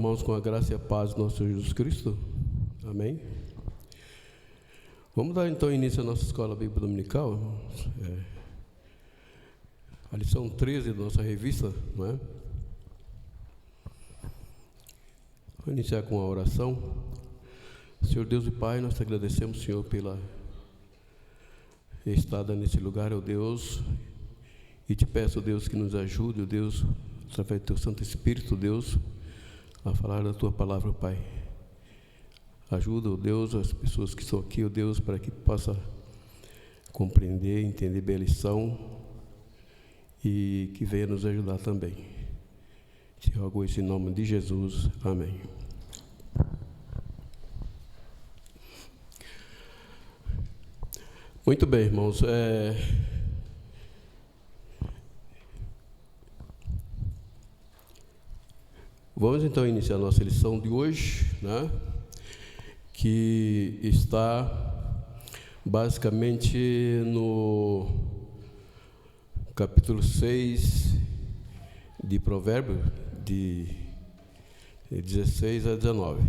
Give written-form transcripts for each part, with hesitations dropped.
irmãos, com a graça e a paz do nosso Senhor Jesus Cristo. Amém? Vamos dar então início à nossa escola bíblica dominical, irmãos. A lição 13 da nossa revista, não é? Vou iniciar com a oração. Senhor Deus e Pai, nós te agradecemos, Senhor, pela estada nesse lugar, ó Deus, e te peço, Deus, que nos ajude, ó Deus, através do teu Santo Espírito, Deus, a falar da tua palavra, Pai. Ajuda, ó Deus, as pessoas que estão aqui, ó Deus, para que possa compreender, entender bem a lição e que venha nos ajudar também. Te rogo isso em nome de Jesus. Amém. Muito bem, irmãos. Vamos então iniciar a nossa lição de hoje, né? Que está basicamente no capítulo 6 de Provérbios, de 16 a 19.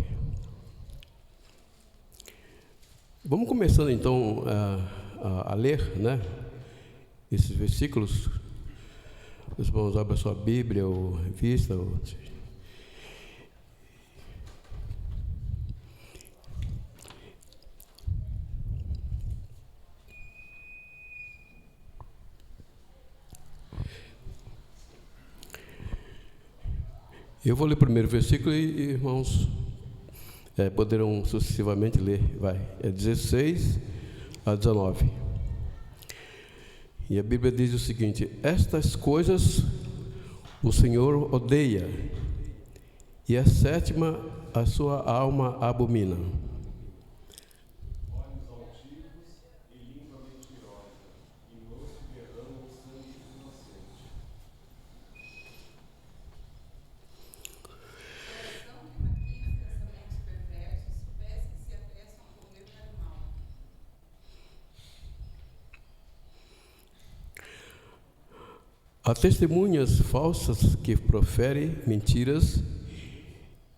Vamos começando então a ler, né, esses versículos. Os irmãos abrem a sua Bíblia ou revista. Eu vou ler o primeiro versículo e irmãos poderão sucessivamente ler. Vai, 16 a 19. E a Bíblia diz o seguinte: estas coisas o Senhor odeia, e a sétima a sua alma abomina. Olhos altivos e língua mentirosa, e não se derrama o sangue inocente. Há testemunhas falsas que proferem mentiras,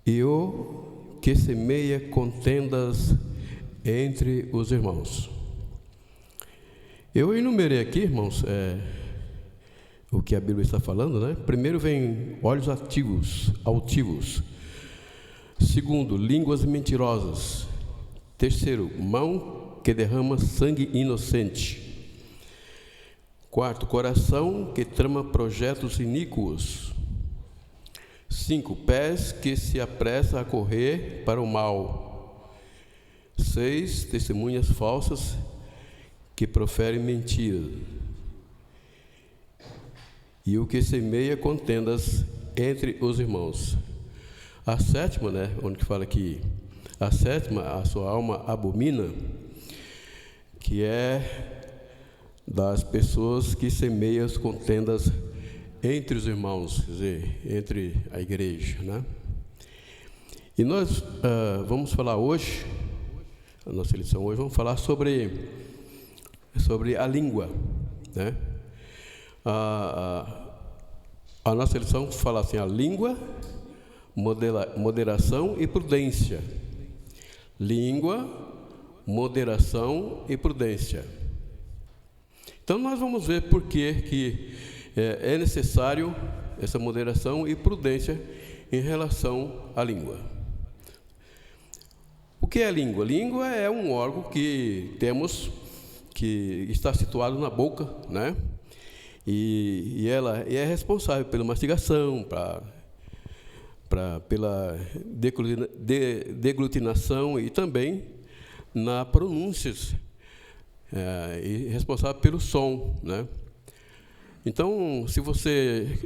e o que semeia contendas entre os irmãos. Eu enumerei aqui, irmãos, o que a Bíblia está falando, né? Primeiro vem olhos altivos. Segundo, línguas mentirosas. Terceiro, mão que derrama sangue inocente. Quarto, coração que trama projetos iníquos. 5, pés que se apressa a correr para o mal. 6, testemunhas falsas que proferem mentira. E o que semeia contendas entre os irmãos. A sétima, né, onde fala que a sétima, a sua alma abomina, que é das pessoas que semeiam as contendas entre os irmãos, quer dizer, entre a igreja, né? E nós vamos falar hoje, a nossa lição hoje, vamos falar sobre a língua, né? A nossa lição fala assim: a língua, moderação e prudência. Língua, moderação e prudência. Então nós vamos ver por que é necessário essa moderação e prudência em relação à língua. O que é a língua? A língua é um órgão que temos, que está situado na boca, né? E ela é responsável pela mastigação, pela deglutinação e também na pronúncias. E responsável pelo som, né? Então, se você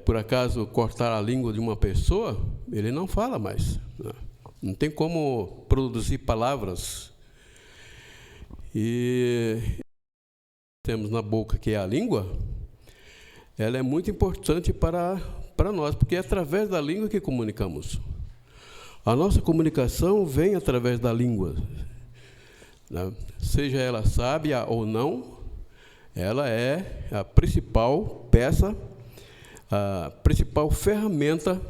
por acaso cortar a língua de uma pessoa, ele não fala mais, né? Não tem como produzir palavras. E temos na boca, que é a língua, ela é muito importante para nós, porque é através da língua que comunicamos. A nossa comunicação vem através da língua, né? Seja ela sábia ou não, ela é a principal peça, a principal ferramenta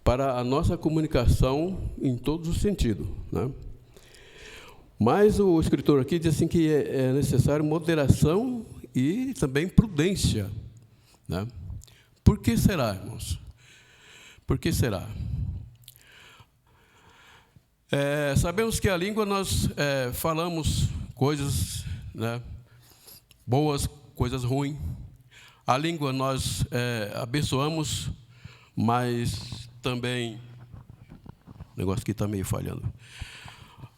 para a nossa comunicação em todos os sentidos, né? Mas o escritor aqui diz assim que é necessário moderação e também prudência, né? Por que será, irmãos? Por que será? Sabemos que a língua nós falamos coisas, né, boas, coisas ruins. A língua nós abençoamos, mas também... O negócio aqui está meio falhando.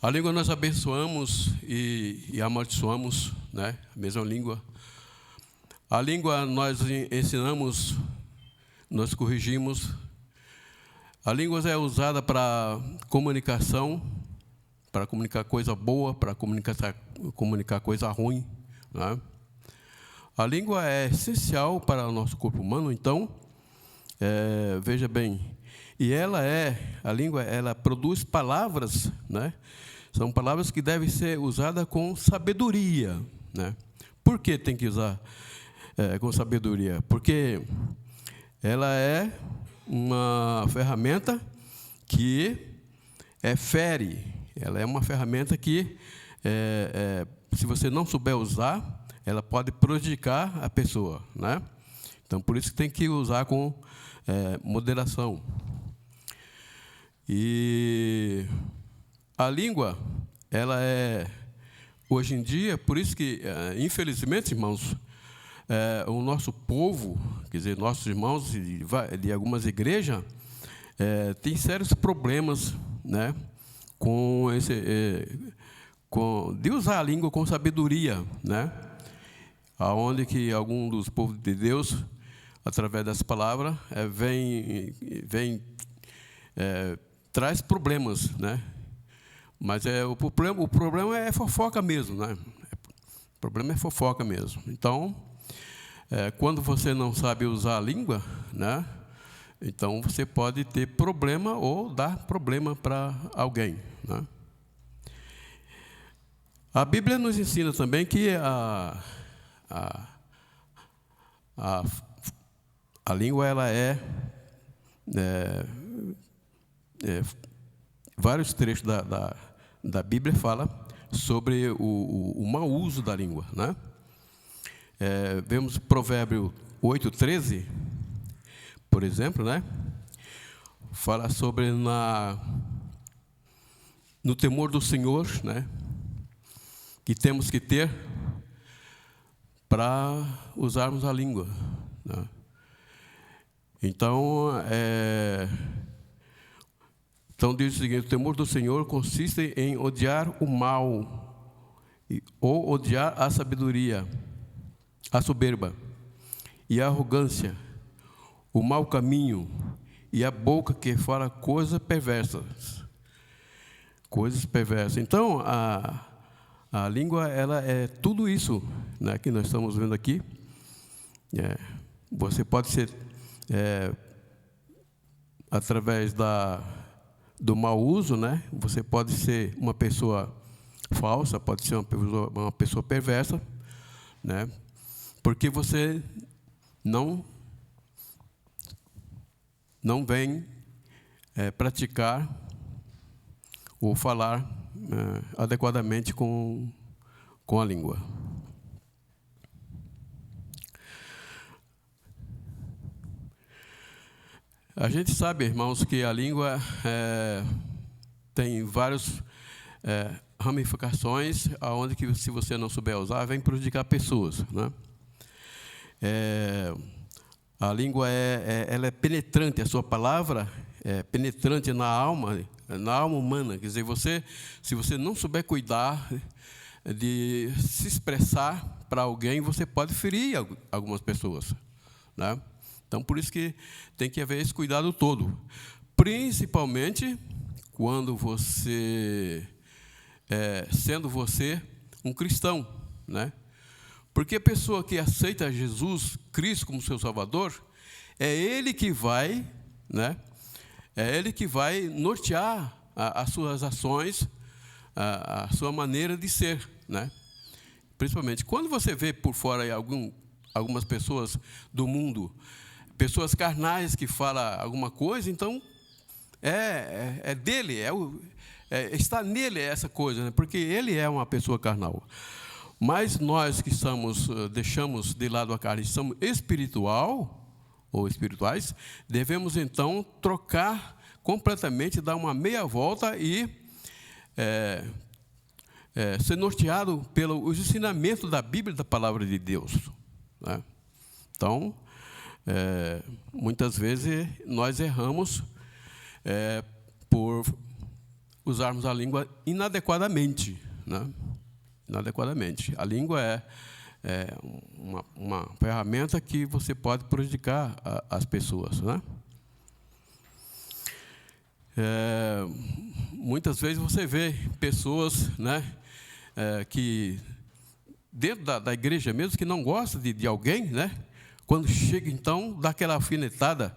A língua nós abençoamos e amaldiçoamos, né? A mesma língua. A língua nós ensinamos, nós corrigimos. A língua é usada para comunicação, para comunicar coisa boa, para comunicar coisa ruim, né? A língua é essencial para o nosso corpo humano, então, veja bem, e a língua, ela produz palavras, né? São palavras que devem ser usadas com sabedoria, né? Por que tem que usar com sabedoria? Porque ela é uma ferramenta que fere. Ela é uma ferramenta que, se você não souber usar, ela pode prejudicar a pessoa, né? Então, por isso que tem que usar com moderação. E a língua, ela hoje em dia, por isso que, infelizmente, irmãos, o nosso povo, quer dizer, nossos irmãos de algumas igrejas, tem sérios problemas, né, de usar a língua com sabedoria, né, aonde que algum dos povos de Deus, através dessa palavra, traz problemas, né? Mas o problema é fofoca mesmo, né? O problema é fofoca mesmo. Então, quando você não sabe usar a língua, né? Então você pode ter problema ou dar problema para alguém, né? A Bíblia nos ensina também que a língua, ela vários trechos da Bíblia fala sobre o mau uso da língua, né? Vemos Provérbio 8:13, por exemplo, né? Fala sobre no temor do Senhor, né? Que temos que ter para usarmos a língua, né? Então, diz o seguinte: o temor do Senhor consiste em odiar o mal, ou odiar a sabedoria, a soberba e a arrogância, o mau caminho e a boca que fala coisas perversas. Coisas perversas. Então, a língua, ela é tudo isso, né, que nós estamos vendo aqui. Você pode ser, através do mau uso, né? Você pode ser uma pessoa falsa, pode ser uma pessoa perversa, né? Porque você não vem praticar ou falar adequadamente com a língua. A gente sabe, irmãos, que a língua tem várias ramificações, aonde que, se você não souber usar, vem prejudicar pessoas, né? A língua ela é penetrante, a sua palavra é penetrante na alma humana. Quer dizer, se você não souber cuidar de se expressar para alguém, você pode ferir algumas pessoas, né? Então, por isso que tem que haver esse cuidado todo. Principalmente quando você, sendo você um cristão, né? Porque a pessoa que aceita Jesus Cristo como seu Salvador, é Ele que vai, né? É Ele que vai nortear as suas ações, a sua maneira de ser, né? Principalmente quando você vê por fora aí algumas pessoas do mundo, pessoas carnais que falam alguma coisa, então é dele, está nele essa coisa, né? Porque ele é uma pessoa carnal. Mas nós que deixamos de lado a carne, somos espiritual ou espirituais, devemos então trocar completamente, dar uma meia volta e ser norteado pelos ensinamentos da Bíblia e da Palavra de Deus, né? Então, muitas vezes nós erramos por usarmos a língua inadequadamente, né? Inadequadamente. A língua é uma ferramenta que você pode prejudicar as pessoas, né? Muitas vezes você vê pessoas, né, que dentro da igreja mesmo, que não gosta de alguém, né? Quando chega, então, dá aquela alfinetada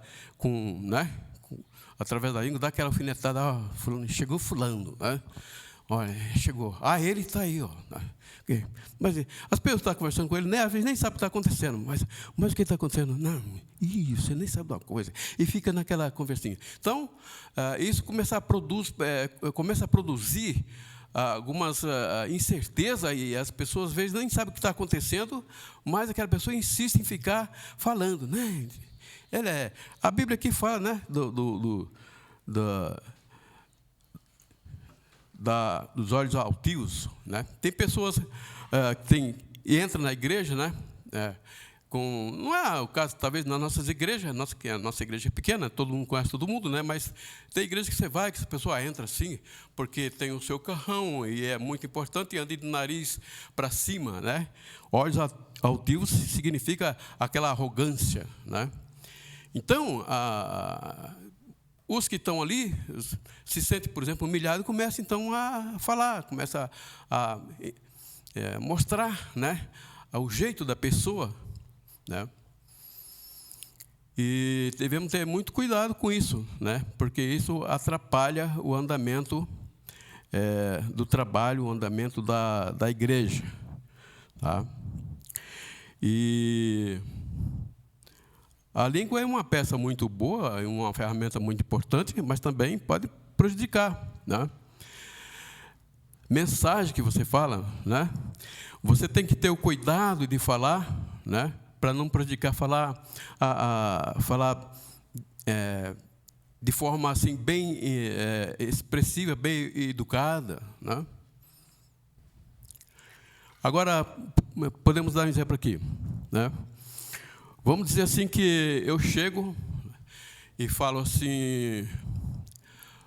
através da língua, dá aquela alfinetada, chegou fulano, né? Olha, chegou. Ele está aí, ó. Mas as pessoas estão conversando com ele, né? Às vezes nem sabe o que está acontecendo. Mas o que está acontecendo? Não, você nem sabe de uma coisa. E fica naquela conversinha. Então, isso começa a produzir algumas incertezas, e as pessoas às vezes nem sabem o que está acontecendo, mas aquela pessoa insiste em ficar falando, né? A Bíblia aqui fala, né, dos olhos altivos, né? Tem pessoas que entram na igreja, né? Não é o caso, talvez, nas nossas igrejas, a nossa igreja é pequena, todo mundo conhece todo mundo, né? Mas tem igreja que você vai, que a pessoa entra assim, porque tem o seu carrão, e é muito importante, e anda de nariz para cima, né? Olhos altivos significa aquela arrogância, né? Então, os que estão ali se sentem, por exemplo, humilhados, começam então a falar, começam a mostrar, né, o jeito da pessoa, né? E devemos ter muito cuidado com isso, né? Porque isso atrapalha o andamento do trabalho, o andamento da igreja, tá? E a língua é uma peça muito boa, é uma ferramenta muito importante, mas também pode prejudicar, né? Mensagem que você fala, né? Você tem que ter o cuidado de falar, né? Para não prejudicar, falar de forma assim bem expressiva, bem educada, né? Agora, podemos dar um exemplo aqui, né? Vamos dizer assim que eu chego e falo assim: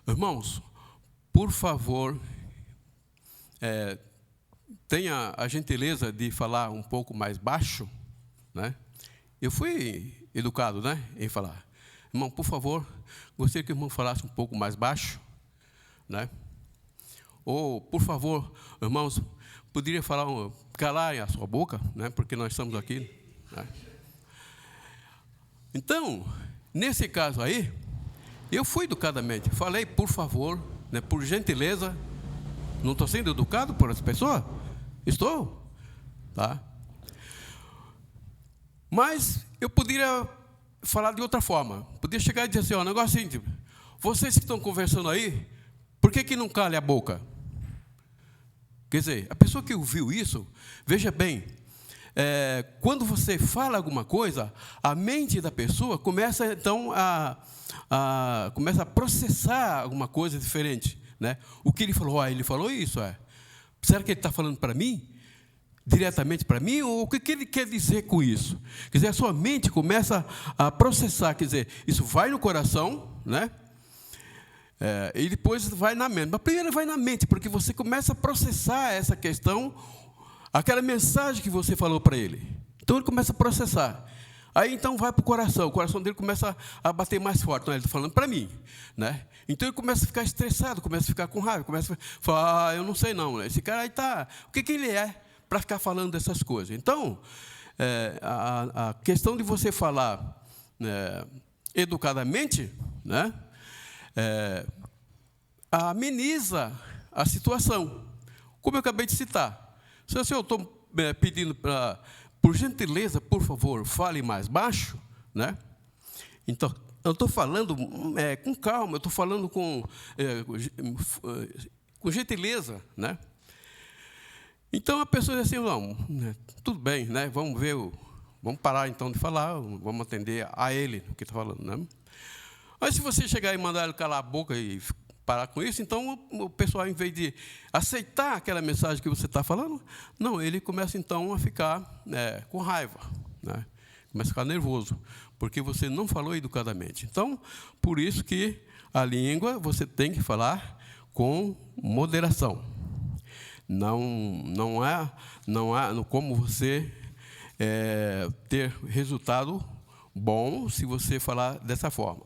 irmãos, por favor, tenha a gentileza de falar um pouco mais baixo, né? Eu fui educado, né, em falar: irmão, por favor, gostaria que o irmão falasse um pouco mais baixo, né? Ou, por favor, irmãos, poderia calar a sua boca, né? Porque nós estamos aqui, né? Então, nesse caso aí, eu fui educadamente, falei, por favor, né, por gentileza. Não estou sendo educado por essa pessoa? Estou, tá? Mas eu poderia falar de outra forma. Podia chegar e dizer assim: o negócio é assim, tipo, vocês que estão conversando aí, por que não calem a boca? Quer dizer, a pessoa que ouviu isso, veja bem, quando você fala alguma coisa, a mente da pessoa começa então começa a processar alguma coisa diferente, né? O que ele falou? Ele falou isso, será que ele está falando para mim? Diretamente para mim? Ou o que ele quer dizer com isso? Quer dizer, a sua mente começa a processar, quer dizer, isso vai no coração, né? E depois vai na mente. Mas primeiro vai na mente, porque você começa a processar essa questão, aquela mensagem que você falou para ele. Então ele começa a processar. Aí então vai para o coração dele começa a bater mais forte. Então ele está falando para mim, né? Então ele começa a ficar estressado, começa a ficar com raiva, começa a falar: eu não sei não, esse cara aí está... O que ele é para ficar falando dessas coisas? Então, a questão de você falar educadamente, né, ameniza a situação. Como eu acabei de citar, se eu estou pedindo por gentileza, por favor, fale mais baixo, né? Então, eu estou falando com calma, eu estou falando com gentileza, né? Então a pessoa diz assim, não, tudo bem, né? Vamos parar então de falar, vamos atender a ele o que está falando, né? Mas se você chegar e mandar ele calar a boca e parar com isso, então o pessoal, em vez de aceitar aquela mensagem que você está falando, não, ele começa então a ficar com raiva, né? Começa a ficar nervoso, porque você não falou educadamente. Então, por isso que a língua você tem que falar com moderação. Não há como você ter resultado bom se você falar dessa forma.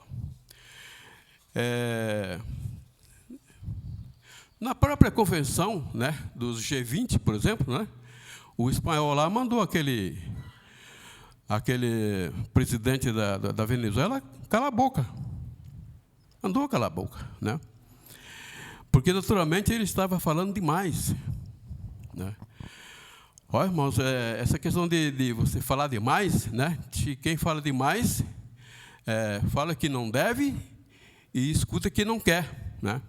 Na própria convenção, né, dos G20, por exemplo, né, o espanhol lá mandou aquele presidente da Venezuela calar a boca. Mandou calar a boca, né? Porque, naturalmente, ele estava falando demais, né? Olha, irmãos, essa questão de você falar demais, né? Quem fala demais fala que não deve e escuta que não quer, né?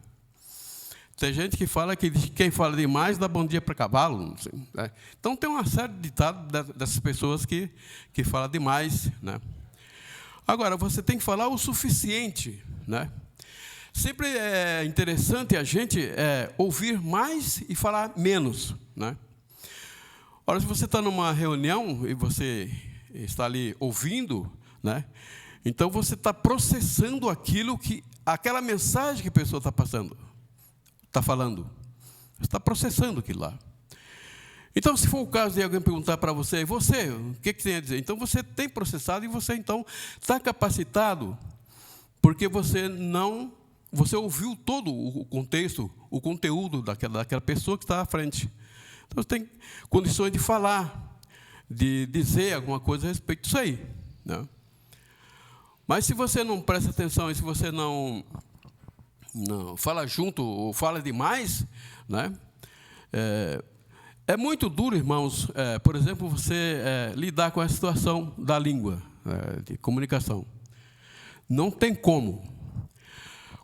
Tem gente que fala que quem fala demais dá bom dia para cavalo, não sei, né? Então, tem uma série de ditados dessas pessoas que falam demais, né? Agora, você tem que falar o suficiente, né? Sempre é interessante a gente ouvir mais e falar menos, né? Ora, se você está numa reunião e você está ali ouvindo, né? Então você está processando aquela mensagem que a pessoa está passando, está falando. Você está processando aquilo lá. Então, se for o caso de alguém perguntar para você, o que tem a dizer? Então você tem processado e você então está capacitado, porque você ouviu todo o contexto, o conteúdo daquela pessoa que está à frente. Então, você tem condições de falar, de dizer alguma coisa a respeito disso aí, né? Mas se você não presta atenção e se você não fala junto ou fala demais, né? É muito duro, irmãos, por exemplo, você lidar com a situação da língua, de comunicação. Não tem como.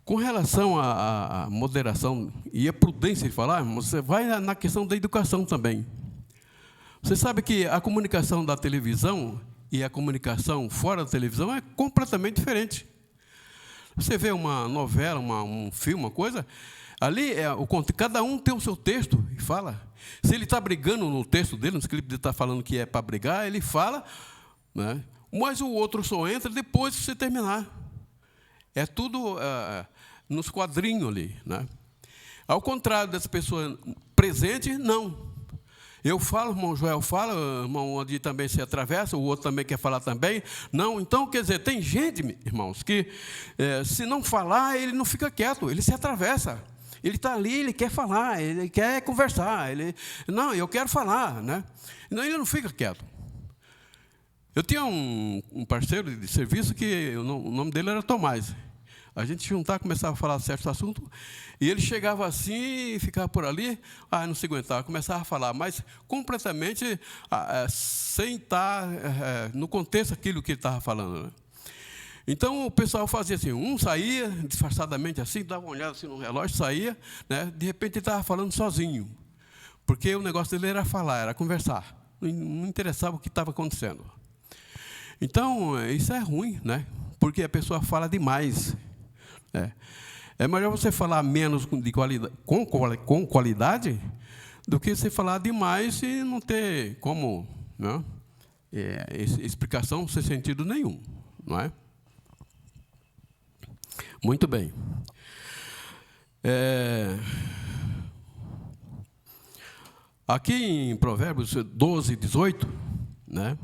Com relação à moderação e à prudência de falar, você vai na questão da educação também. Você sabe que a comunicação da televisão e a comunicação fora da televisão é completamente diferente. Você vê uma novela, um filme, uma coisa, ali cada um tem o seu texto e fala. Se ele está brigando no texto dele, no script ele está falando que é para brigar, ele fala, né? Mas o outro só entra depois que você terminar. É tudo nos quadrinhos ali, né? Ao contrário dessa pessoa presente, não. Eu falo, irmão Joel fala, o irmão Adi também se atravessa, o outro também quer falar também. Não, então, quer dizer, tem gente, irmãos, que se não falar, ele não fica quieto, ele se atravessa. Ele está ali, ele quer falar, ele quer conversar. Não, eu quero falar, né? Não, ele não fica quieto. Eu tinha um parceiro de serviço que o nome dele era Tomás. A gente se juntava, começava a falar certos assuntos, e ele chegava assim e ficava por ali, não se aguentava, começava a falar, mas completamente sem estar no contexto daquilo que ele estava falando, né? Então, o pessoal fazia assim, saía disfarçadamente assim, dava uma olhada assim no relógio, saía, né? De repente ele estava falando sozinho, porque o negócio dele era falar, era conversar, não interessava o que estava acontecendo. Então, isso é ruim, né? Porque a pessoa fala demais. É melhor você falar menos de qualidade, com qualidade do que você falar demais e não ter como, né, explicação sem sentido nenhum, não é? Muito bem. Aqui em Provérbios 12, 18, né,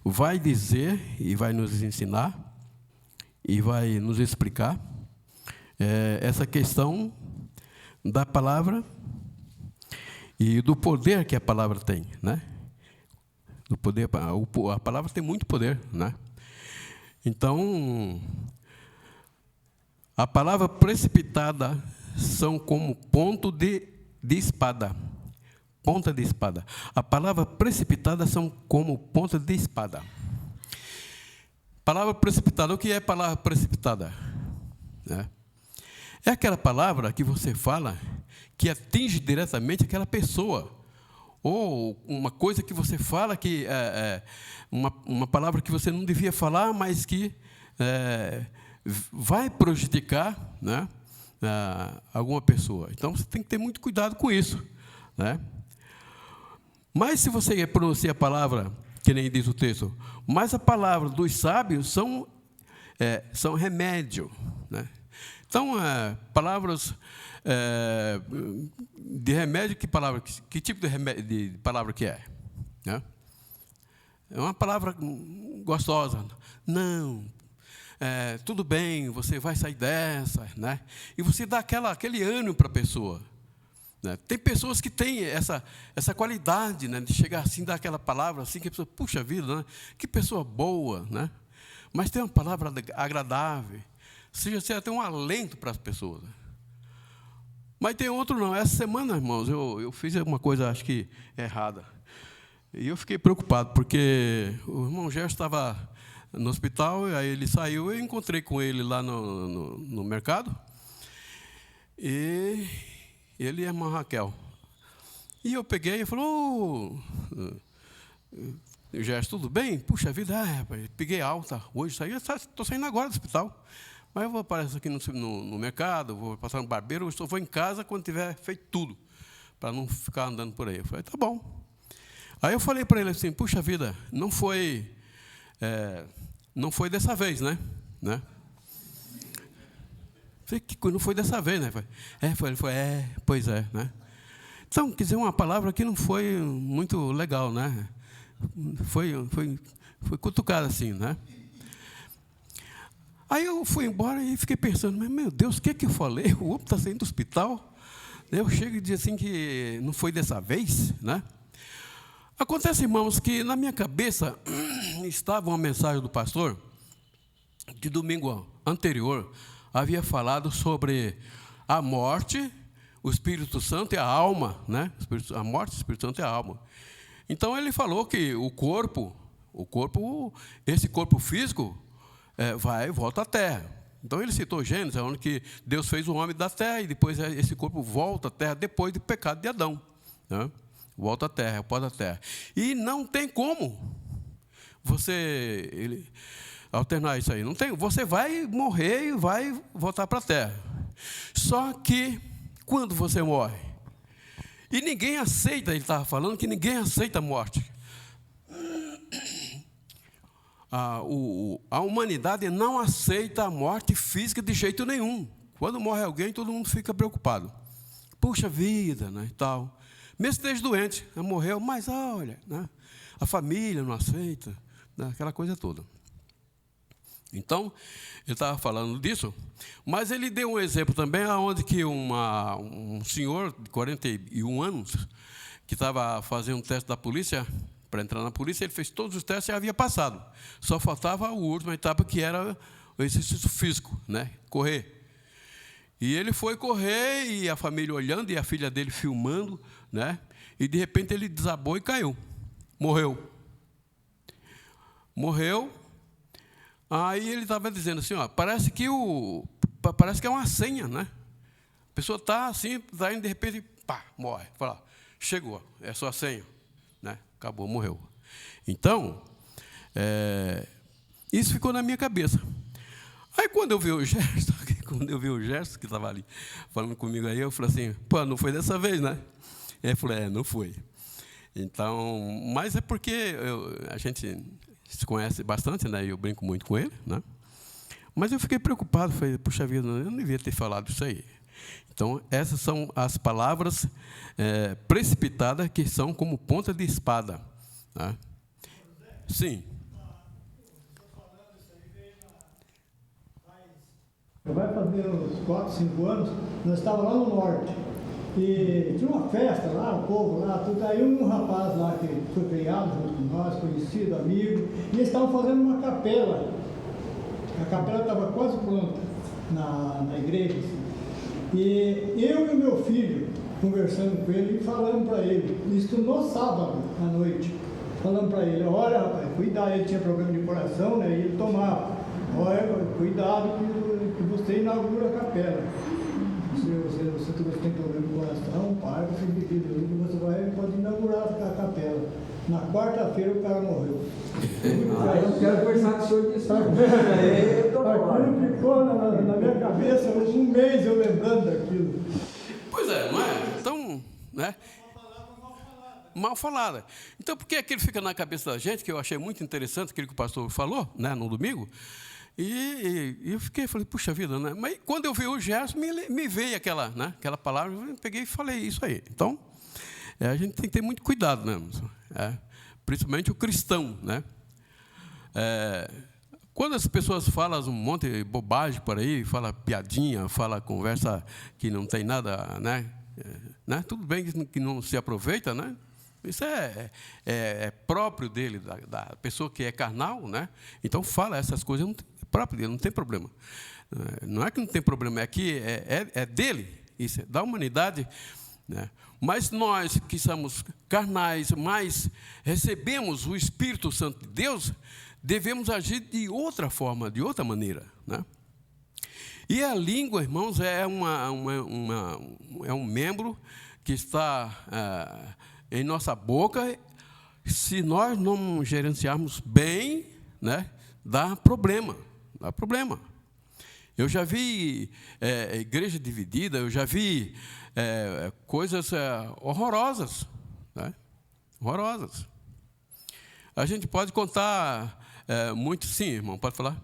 vai dizer e vai nos ensinar e vai nos explicar essa questão da palavra e do poder que a palavra tem, né? Do poder, a palavra tem muito poder, né? Então, a palavra precipitada são como ponto de espada. Ponta de espada. A palavra precipitada são como ponta de espada. Palavra precipitada. O que é palavra precipitada? É aquela palavra que você fala que atinge diretamente aquela pessoa. Ou uma coisa que você fala que é uma palavra que você não devia falar, mas que vai prejudicar, né, alguma pessoa. Então, você tem que ter muito cuidado com isso, né? Mas se você pronuncia a palavra, que nem diz o texto, mas a palavra dos sábios são remédio, né? Então, palavras de remédio, que tipo de palavra que é? Né? É uma palavra gostosa. Não, tudo bem, você vai sair dessa, né? E você dá aquele ânimo para a pessoa. Né? Tem pessoas que têm essa qualidade, né, de chegar assim, dar aquela palavra assim, que a pessoa, puxa vida, né? Que pessoa boa, né? Mas tem uma palavra agradável, seja até um alento para as pessoas. Né? Mas tem outro não. Essa semana, irmãos, eu fiz uma coisa, acho que errada. E eu fiquei preocupado, porque o irmão Gerson estava no hospital, e aí ele saiu, eu encontrei com ele lá no mercado, e ele e a irmã Raquel. E eu peguei e falei, Gerson, tudo bem? Puxa vida, rapaz, peguei alta hoje, estou saindo agora do hospital. Mas eu vou aparecer aqui no mercado, vou passar no barbeiro, eu vou em casa quando tiver feito tudo, para não ficar andando por aí. Eu falei, tá bom. Aí eu falei para ele assim, puxa vida, não foi dessa vez, né? Falei, não foi dessa vez, né? Ele foi, pois é, né? Então, quer dizer, uma palavra que não foi muito legal, né? Foi cutucada assim, né? Aí eu fui embora e fiquei pensando, mas, meu Deus, o que eu falei? O outro está saindo do hospital. Eu chego e digo assim que não foi dessa vez, né? Acontece, irmãos, que na minha cabeça estava uma mensagem do pastor, que domingo anterior havia falado sobre a morte, o Espírito Santo e a alma, né? A morte, o Espírito Santo e a alma. Então ele falou que esse corpo físico vai e volta à terra. Então ele citou Gênesis, onde que Deus fez o homem da terra e depois esse corpo volta à terra depois do pecado de Adão, né? Volta à terra, pó da terra. E não tem como você alternar isso aí. Não tem. Você vai morrer e vai voltar para a terra. Só que quando você morre, e ninguém aceita, ele estava falando que ninguém aceita a morte. A humanidade não aceita a morte física de jeito nenhum. Quando morre alguém, todo mundo fica preocupado. Puxa vida, né, e tal. Mesmo que esteja doente, morreu, mas olha, né, a família não aceita, né, aquela coisa toda. Então, ele estava falando disso, mas ele deu um exemplo também, onde que um senhor de 41 anos, que estava fazendo um teste da polícia, para entrar na polícia, ele fez todos os testes e havia passado. Só faltava a última etapa, que era o exercício físico, né? Correr. E ele foi correr, e a família olhando, e a filha dele filmando, né? E de repente ele desabou e caiu. Morreu. Aí ele estava dizendo assim, parece que é uma senha, né? A pessoa está assim, tá indo, de repente, pá, morre. Fala, chegou, é sua senha. Né? Acabou, morreu. Então, isso ficou na minha cabeça. Aí quando eu vi o Gerson, que estava ali falando comigo aí, eu falei assim, não foi dessa vez, né? Ele falou, não foi. Então, mas é porque a gente se conhece bastante, né? Eu brinco muito com ele, né? Mas eu fiquei preocupado, falei, puxa vida, eu não devia ter falado isso aí. Então, essas são as palavras precipitadas, que são como ponta de espada. Né? Sim. Vai fazer uns 4, 5 anos, nós estávamos lá no norte. E tinha uma festa lá, o povo lá, tudo. Aí um rapaz lá que foi criado junto com nós, conhecido, amigo, e eles estavam fazendo uma capela. A capela estava quase pronta na igreja. Assim. E eu e o meu filho, conversando com ele e falando para ele, isso no sábado à noite. falando para ele, olha, rapaz, cuidado, ele tinha problema de coração, né? E ele tomava. Olha, cuidado que você inaugura a capela. Se você tem problema de coração, pai, você você pode inaugurar a capela. Na quarta-feira o cara morreu. Eu quero conversar com o senhor disso. Aquilo ficou na minha cabeça um mês eu lembrando daquilo. Pois é, não é? Então, né? Mal falada. Então, por que aquilo fica na cabeça da gente, que eu achei muito interessante aquilo que o pastor falou, né, no domingo, e eu falei, puxa vida, né? Mas quando eu vi o Gerson, me veio aquela palavra, eu peguei e falei isso aí. Então, a gente tem que ter muito cuidado, né? Principalmente o cristão, né? Quando as pessoas falam um monte de bobagem por aí, fala piadinha, fala conversa que não tem nada, né? Tudo bem que não se aproveita, né? Isso é próprio dele, da pessoa que é carnal, né? Então fala essas coisas, é próprio dele, não tem problema. Não é que não tem problema, é que é dele, isso é da humanidade, né? Mas nós que somos carnais, mas recebemos o Espírito Santo de Deus, devemos agir de outra forma, de outra maneira, né? E a língua, irmãos, é um membro que está em nossa boca. Se nós não gerenciarmos bem, né, dá problema. Eu já vi igreja dividida, eu já vi coisas horrorosas, né? Horrorosas. A gente pode contar muito, sim, irmão, pode falar?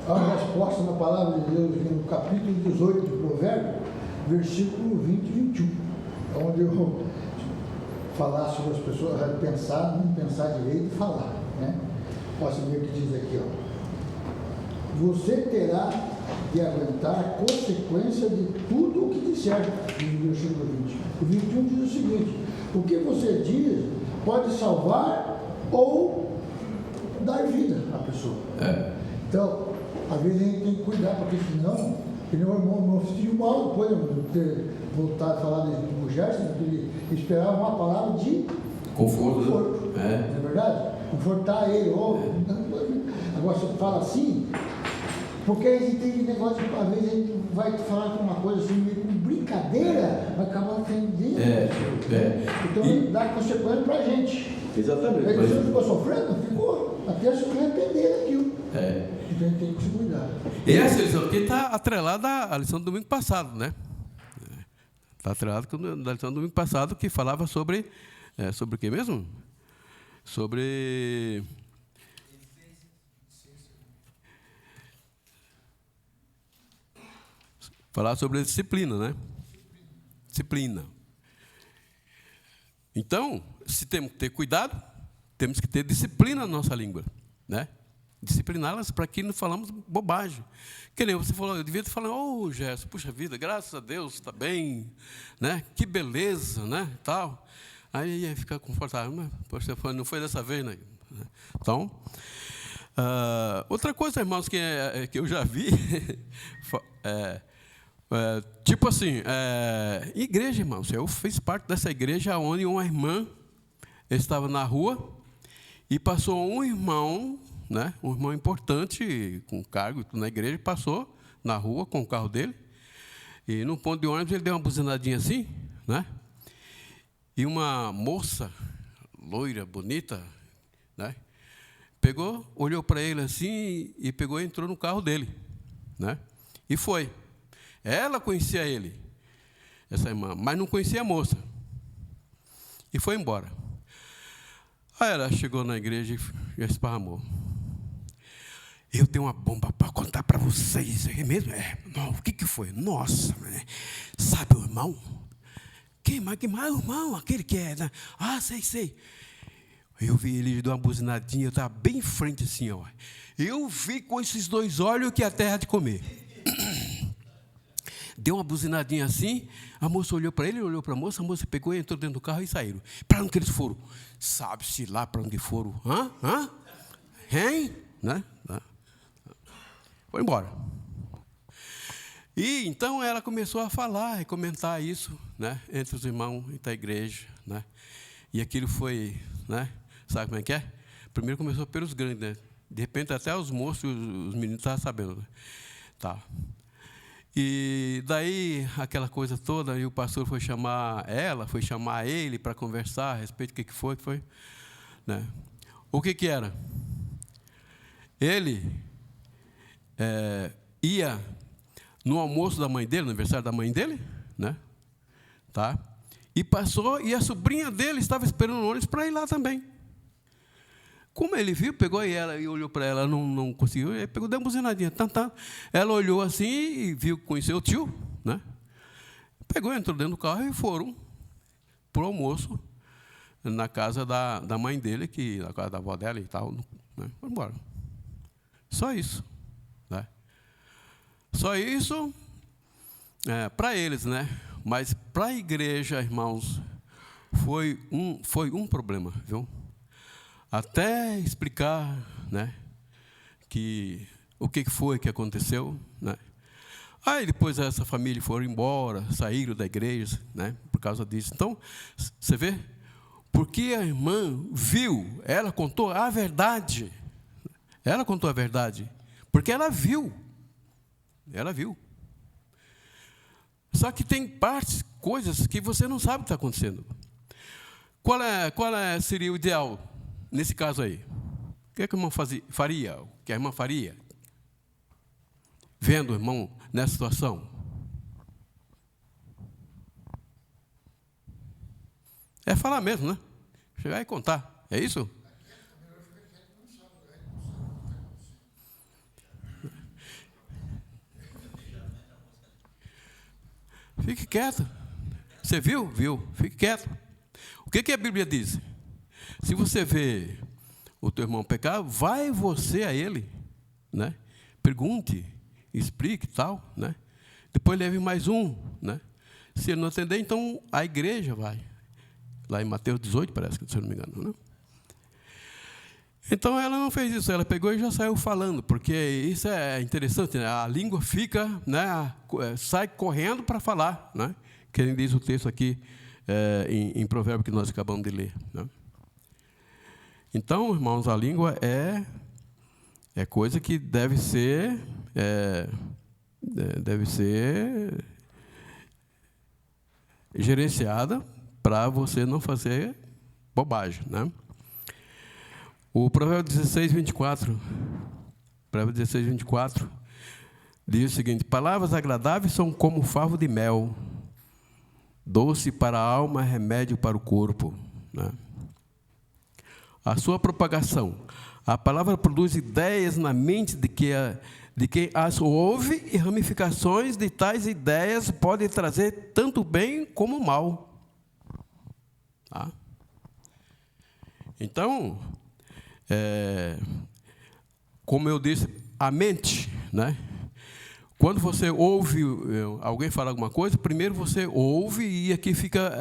Há uma resposta na palavra de Deus no capítulo 18 de Provérbios, versículo 20 e 21, onde eu vou falar sobre as pessoas pensar, não pensar direito e falar, né? Posso ver o que diz aqui, ó. Você terá de aguentar a consequência de tudo o que disser, diz o versículo 20. O 21 diz o seguinte: o que você diz pode salvar ou dar vida à pessoa. Então, às vezes a gente tem que cuidar, porque senão, que nem o irmão filho mal, depois de ter voltado a falar do Gerson, ele esperava uma palavra de conforto. Não é verdade? Confortar ele. Agora você fala assim, porque a gente tem negócio, às vezes a gente vai falar com uma coisa assim, meio com brincadeira, vai acabar ofendendo. Então dá consequência pra gente. Exatamente. Aí você ficou sofrendo? Ficou. Até se arrepender daquilo. Então a gente tem que se cuidar. E essa lição aqui está atrelada à lição do domingo passado, né? Está atrelada à lição do domingo passado, que falava sobre o que mesmo? Sobre... Falar sobre a disciplina, né? Disciplina. Então, se temos que ter cuidado, temos que ter disciplina na nossa língua, né? Discipliná-las para que não falamos bobagem. Que nem você falou, eu devia ter falado, Gerson, puxa vida, graças a Deus, está bem, né? Que beleza, né? Tal. Aí ia ficar confortável, mas poxa, não foi dessa vez, né? Então, outra coisa, irmãos, que eu já vi, tipo assim, igreja, irmãos, eu fiz parte dessa igreja onde uma irmã estava na rua e passou um irmão, né, um irmão importante, com cargo na igreja, passou na rua com o carro dele, e no ponto de ônibus ele deu uma buzinadinha assim, né, e uma moça, loira, bonita, né, pegou, olhou para ele assim, e pegou e entrou no carro dele, né, e foi. Ela conhecia ele, essa irmã, mas não conhecia a moça, e foi embora. Aí ela chegou na igreja e esparramou. Eu tenho uma bomba para contar para vocês. É mesmo? Não, o que foi? Nossa, sabe o irmão? Que mais irmão? Aquele que é... Né? Ah, sei. Eu vi ele dar uma buzinadinha, eu estava bem em frente assim, ó. Eu vi com esses dois olhos que a terra de comer. Deu uma buzinadinha assim, a moça olhou para ele, olhou para a moça pegou e entrou dentro do carro e saíram. Para onde que eles foram? Sabe-se lá para onde foram. Hein? Né? Foi embora. E então ela começou a falar e comentar isso, né, entre os irmãos da igreja, né? E aquilo foi, né? Sabe como é que é? Primeiro começou pelos grandes, né? De repente até os moços, os meninos estavam sabendo. Né? Tá. E daí, aquela coisa toda, e o pastor foi chamar ela, foi chamar ele para conversar a respeito do que foi, né? O que era? Ele ia no almoço da mãe dele, no aniversário da mãe dele, né? Tá? E passou, e a sobrinha dele estava esperando o ônibus para ir lá também. Como ele viu, pegou ela e olhou para ela, não conseguiu, ele pegou, deu uma buzinadinha. Ela olhou assim e viu, conheceu o tio, né? Pegou, entrou dentro do carro e foram para o almoço na casa da mãe dele, na casa da avó dela e tal, né? Foram embora. Só isso, né? Só isso para eles, né? Mas para a igreja, irmãos, foi um problema, viu? Até explicar, né, o que foi que aconteceu, né? Aí depois essa família foram embora, saíram da igreja, né, por causa disso. Então, você vê, porque a irmã viu, ela contou a verdade. Ela contou a verdade, porque ela viu. Ela viu. Só que tem partes, coisas que você não sabe o que está acontecendo. Qual seria o ideal nesse caso aí? O que a irmã faria? O que a irmã faria? Vendo o irmão nessa situação? É falar mesmo, né? Chegar e contar. É isso? Fique quieto. Você viu? Viu. Fique quieto. O que a Bíblia diz? Se você vê o teu irmão pecar, vai você a ele, né? Pergunte, explique, tal, né? Depois leve mais um, né? Se ele não atender, então a igreja vai. Lá em Mateus 18, parece que, se eu não me engano, né? Então, ela não fez isso, ela pegou e já saiu falando, porque isso é interessante, né? A língua fica, né? Sai correndo para falar, né? Que ele diz o texto aqui, em Provérbio, que nós acabamos de ler, né? Então, irmãos, a língua é coisa que deve ser gerenciada para você não fazer bobagem, né? O Provérbio 16, 24, diz o seguinte: palavras agradáveis são como favo de mel, doce para a alma, remédio para o corpo, né? A sua propagação. A palavra produz ideias na mente de quem as ouve, e ramificações de tais ideias podem trazer tanto bem como mal. Tá? Então, como eu disse, a mente, né? Quando você ouve alguém falar alguma coisa, primeiro você ouve e aqui fica,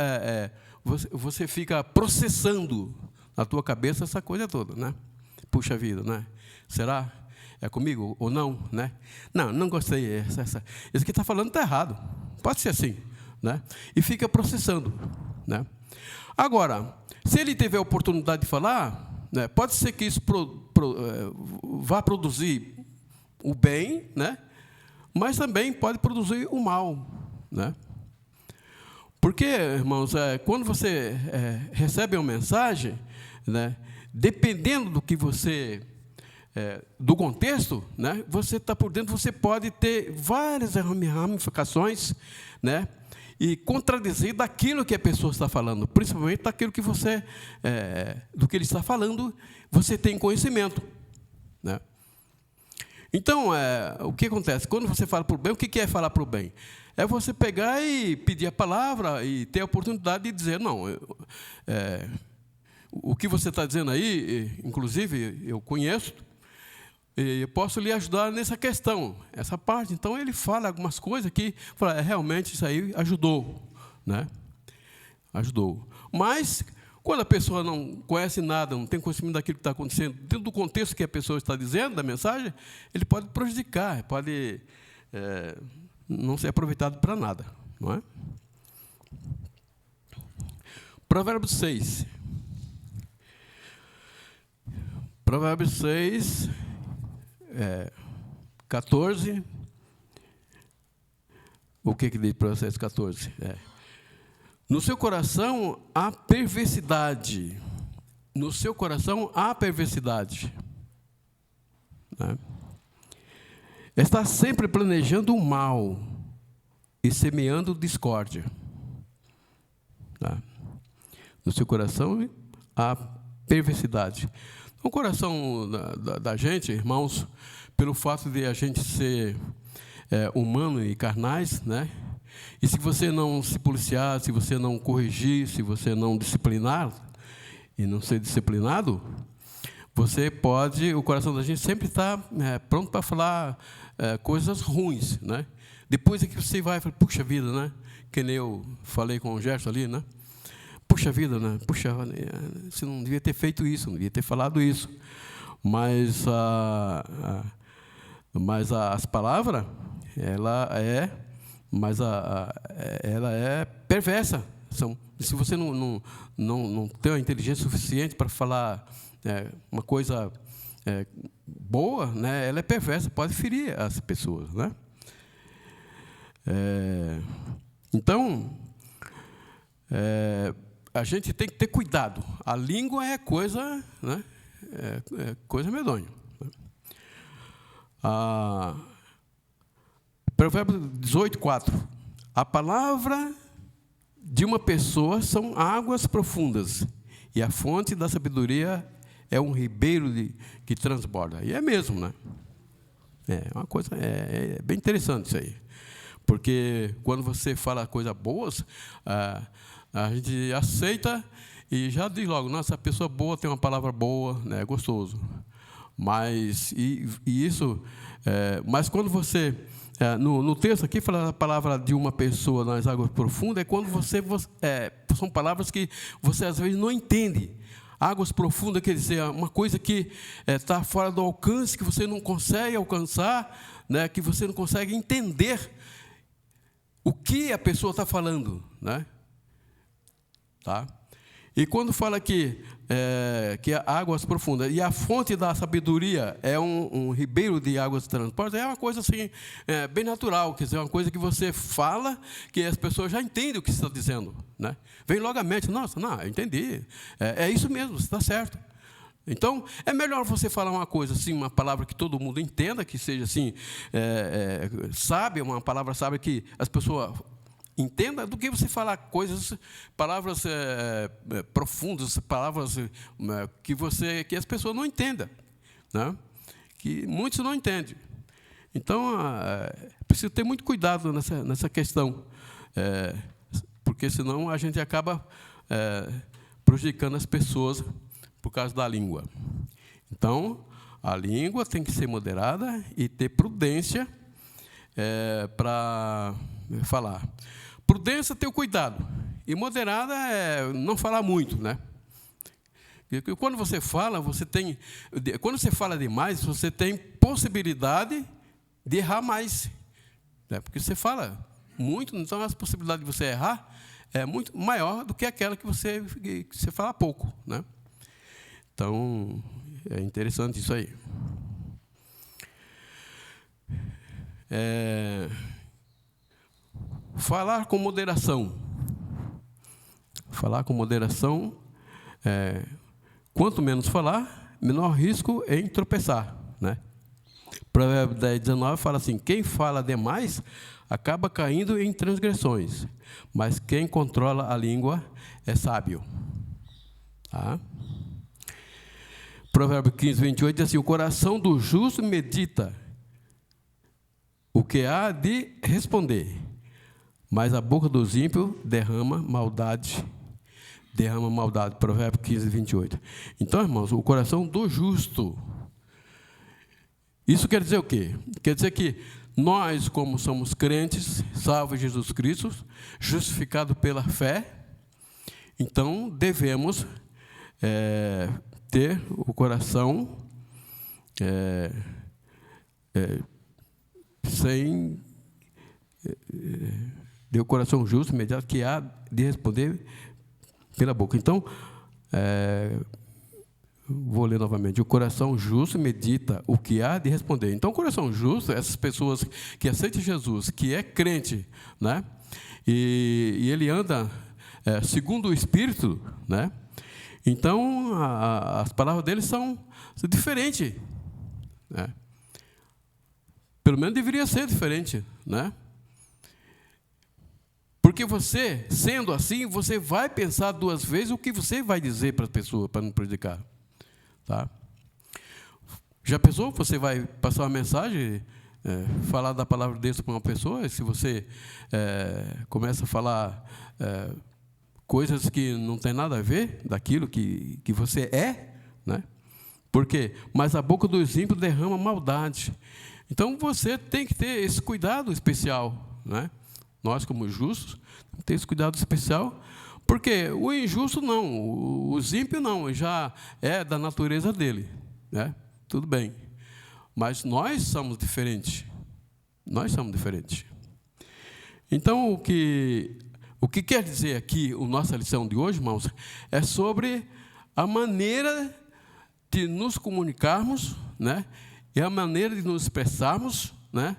você fica processando na tua cabeça essa coisa toda, né? Puxa vida, né? Será? É comigo ou não, né? Não gostei. Esse que está falando está errado. Pode ser assim, né? E fica processando, né? Agora, se ele tiver a oportunidade de falar, né, pode ser que isso vá produzir o bem, né? Mas também pode produzir o mal, né? Porque, irmãos, quando você recebe uma mensagem, né, dependendo do que você, do contexto, né, você está por dentro, você pode ter várias ramificações, né, e contradizer daquilo que a pessoa está falando, principalmente daquilo que você, do que ele está falando, você tem conhecimento, né? Então, o que acontece? Quando você fala para o bem, o que é falar para o bem? É você pegar e pedir a palavra e ter a oportunidade de dizer, não, o que você está dizendo aí, inclusive, eu conheço, e eu posso lhe ajudar nessa questão, essa parte. Então, ele fala algumas coisas que, realmente, isso aí ajudou, né? Ajudou. Mas, quando a pessoa não conhece nada, não tem conhecimento daquilo que está acontecendo, dentro do contexto que a pessoa está dizendo, da mensagem, ele pode prejudicar, pode não ser aproveitado para nada, não é? Provérbios 6. Provérbios 6, 14. O que diz Provérbios 6, 14? No seu coração há perversidade. No seu coração há perversidade. Né? Está sempre planejando o mal e semeando discórdia. Tá? No seu coração há perversidade. No coração da gente, irmãos, pelo fato de a gente ser humano e carnais, né? E se você não se policiar, se você não corrigir, se você não disciplinar e não ser disciplinado, você pode, o coração da gente sempre está pronto para falar coisas ruins, né? Depois é que você vai falar, puxa vida, né? Que nem eu falei com o Gerson ali, né? Puxa vida, né? Puxa, você não devia ter feito isso, não devia ter falado isso. Mas as palavras, ela é perversa. Se você não tem a inteligência suficiente para falar uma coisa boa, né? Ela é perversa, pode ferir as pessoas, né? Então, a gente tem que ter cuidado. A língua é coisa, né? Coisa medonha. Provérbios 18, 4. A palavra de uma pessoa são águas profundas, e a fonte da sabedoria é um ribeiro que transborda. E é mesmo, né? É uma coisa bem interessante isso aí. Porque quando você fala coisas boas, a gente aceita e já diz logo, nossa, a pessoa boa tem uma palavra boa, né, é gostoso. Mas mas quando você no texto aqui fala a palavra de uma pessoa nas águas profundas, é quando são palavras que você às vezes não entende. Águas profundas quer dizer uma coisa que está fora do alcance, que você não consegue alcançar, né, que você não consegue entender o que a pessoa está falando, né? Tá? E quando fala que águas profundas, e a fonte da sabedoria é um ribeiro de águas transportadas, é uma coisa assim, bem natural, quer dizer, uma coisa que você fala, que as pessoas já entendem o que você está dizendo, né? Vem logo à mente, nossa, não, eu entendi, é isso mesmo, você está certo. Então, é melhor você falar uma coisa assim, uma palavra que todo mundo entenda, que seja assim, sábia, uma palavra sábia que as pessoas entenda, do que você falar palavras profundas, palavras que as pessoas não entendam, né? Que muitos não entendem. Então, precisa ter muito cuidado nessa questão, porque senão a gente acaba prejudicando as pessoas por causa da língua. Então, a língua tem que ser moderada e ter prudência para falar. Prudência é ter o cuidado. E moderada é não falar muito, né? E quando você fala, quando você fala demais, você tem possibilidade de errar mais, né? Porque você fala muito, então as possibilidades de você errar é muito maior do que aquela que você fala pouco, né? Então, é interessante isso aí. Falar com moderação. Falar com moderação, quanto menos falar, menor risco em tropeçar, né? Provérbios 10, 19 fala assim, quem fala demais acaba caindo em transgressões, mas quem controla a língua é sábio. Tá? Provérbios 15, 28 diz assim, o coração do justo medita o que há de responder, mas a boca dos ímpios derrama maldade. Provérbios 15, 28. Então, irmãos, o coração do justo. Isso quer dizer o quê? Quer dizer que nós, como somos crentes, salvos em Jesus Cristo, justificados pela fé, então devemos ter o coração de o coração justo, imediato, que há de responder pela boca. Então, Vou ler novamente. O coração justo medita o que há de responder. Então, o coração justo, essas pessoas que aceitam Jesus, que é crente, né? E ele anda segundo o Espírito, né? Então, as palavras dele são diferentes, né? Pelo menos deveria ser diferente, né? Porque você, sendo assim, você vai pensar 2 vezes o que você vai dizer para a pessoa, para não prejudicar. Tá? Já pensou? Você vai passar uma mensagem, falar da palavra de Deus para uma pessoa, e se você começa a falar coisas que não tem nada a ver daquilo que você é, né? Por quê? Mas a boca dos ímpios derrama maldade. Então, você tem que ter esse cuidado especial, né? Nós, como justos, temos que ter esse cuidado especial, porque o injusto não, os ímpios não, já é da natureza dele, né? Tudo bem. Mas nós somos diferentes. Nós somos diferentes. Então, o que quer dizer aqui a nossa lição de hoje, irmãos, é sobre a maneira de nos comunicarmos, né? E a maneira de nos expressarmos, né?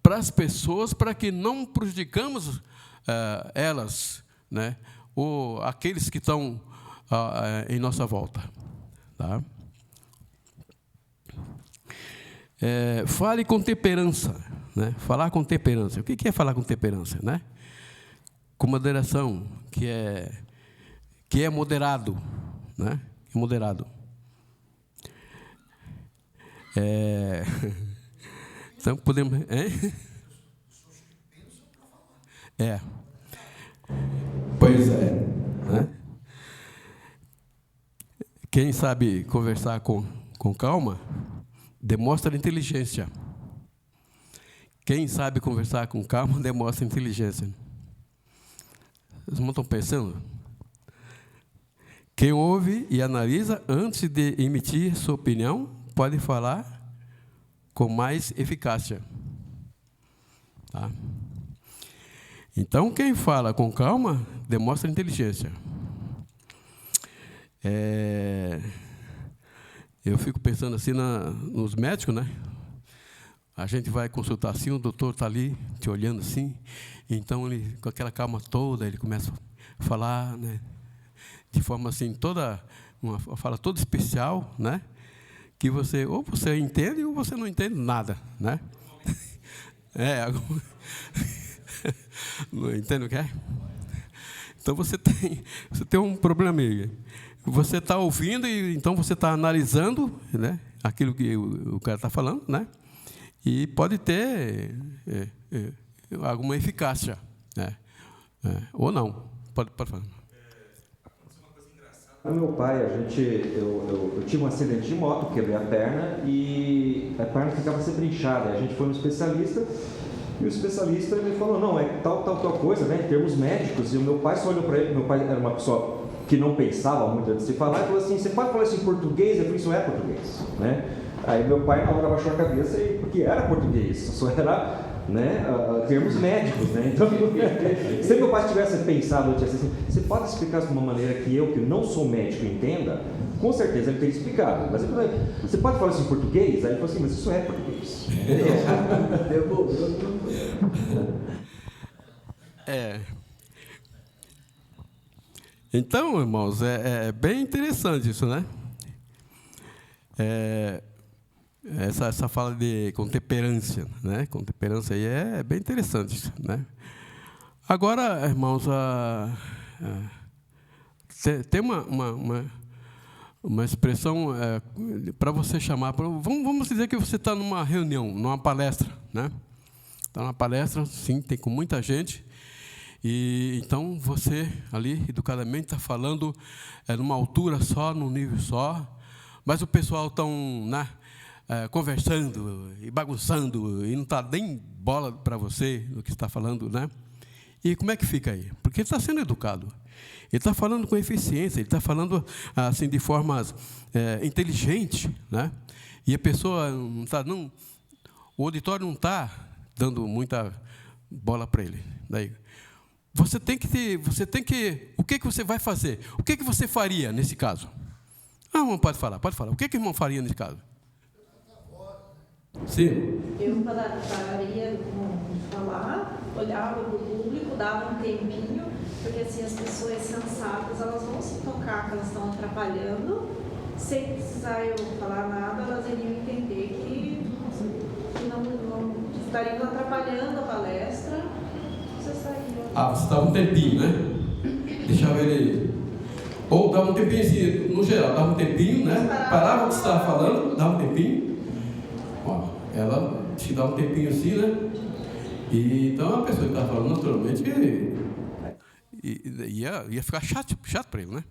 Para as pessoas, para que não prejudicamos elas, né? Ou aqueles que estão em nossa volta. Tá? Fale com temperança, né? Falar com temperança. O que é falar com temperança, né? Com moderação, que é moderado, né? É moderado. Então podemos, hein? Pois é, né? Quem sabe conversar com calma demonstra inteligência. Quem sabe conversar com calma demonstra inteligência. Vocês não estão pensando? Quem ouve e analisa antes de emitir sua opinião pode falar com mais eficácia. Tá? Então, quem fala com calma demonstra inteligência. Eu fico pensando assim nos médicos, né? A gente vai consultar assim, o doutor está ali te olhando assim, então ele, com aquela calma toda, ele começa a falar, né? De forma assim, uma fala toda especial, né? Que ou você entende ou você não entende nada, né? Não entende o que é? Então você tem um problema aí. Você está ouvindo e então você está analisando, né? Aquilo que o cara está falando, né? E pode ter alguma eficácia, né? Ou não. Pode falar. O meu pai, eu tive um acidente de moto, quebrei a perna e a perna ficava sempre inchada. A gente foi no especialista e o especialista me falou, não, é tal coisa, né, em termos médicos. E o meu pai só olhou para ele, meu pai era uma pessoa que não pensava muito antes de falar, e falou assim, você pode falar isso em português? Eu falei, isso é português, né? Aí meu pai na hora abaixou a cabeça, porque era português, só era, né, termos médicos, né? Então, se meu pai tivesse pensado, assim, você pode explicar de uma maneira que eu, que não sou médico, entenda? Com certeza ele teria explicado. Mas você pode falar isso em português? Aí ele falou assim, mas isso é português. Então, irmãos, é bem interessante isso, né? Essa fala com temperança, né? Com temperança aí é bem interessante, né? Agora, irmãos, tem uma expressão para você chamar. Vamos dizer que você está numa reunião, numa palestra, né? Está numa palestra, sim, tem com muita gente. E então você ali, educadamente, está falando numa altura só, num nível só, mas o pessoal está conversando e bagunçando e não está nem bola para você no que está falando, né? E como é que fica aí? Porque ele está sendo educado, ele está falando com eficiência, ele está falando assim de formas inteligente, né? E a pessoa o auditório não está dando muita bola para ele. Daí o que você vai fazer? O que você faria nesse caso? Ah, irmão, pode falar. O que o irmão faria nesse caso? Sim. Eu pararia de falar, olhava para o público, dava um tempinho, porque assim, as pessoas sensatas, elas vão se tocar que elas estão atrapalhando, sem precisar eu falar nada, elas iriam entender que não estariam atrapalhando a palestra, você sairia. Ah, você dava um tempinho, né? Deixava ele... Ou dava um tempinho assim, no geral, dava um tempinho, né? Parava o que você estava falando, dava um tempinho. Ó, ela te dá um tempinho assim, né? E então a pessoa que estava falando naturalmente ia ficar chato para ele, né?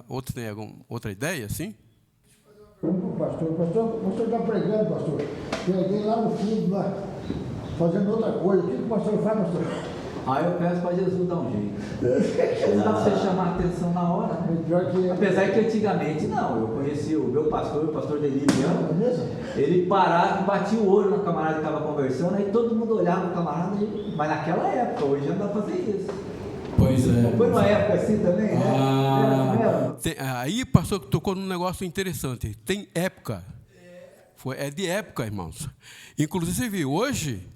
Outro tem alguma outra ideia, assim? Pastor, você está pregando, pastor. Tem alguém lá no fundo, lá, fazendo outra coisa. O que o pastor faz, pastor? Eu peço para Jesus dar um jeito. Não dá para você chamar a atenção na hora, né? Apesar que antigamente não, eu conheci o meu pastor, o pastor Deliriano, ele parava e batia o olho no camarada que estava conversando, aí todo mundo olhava o camarada, mas naquela época, hoje já não dá para fazer isso. Pois é. Foi uma época assim também, né? Aí, pastor, tocou num negócio interessante. Tem época. É de época, irmãos. Inclusive, hoje...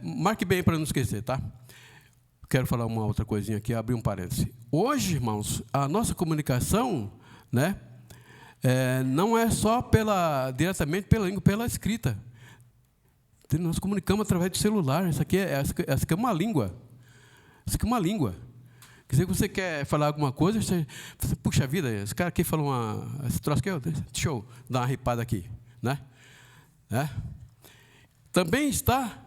marque bem para não esquecer, tá? Quero falar uma outra coisinha aqui, abrir um parêntese. Hoje, irmãos, a nossa comunicação, né, não é só diretamente pela língua, pela escrita. Nós comunicamos através do celular. Essa aqui é uma língua. Isso aqui é uma língua. Quer dizer que você quer falar alguma coisa, você puxa vida, esse cara aqui falou esse troço aqui, deixa eu dar uma ripada aqui, né? Também está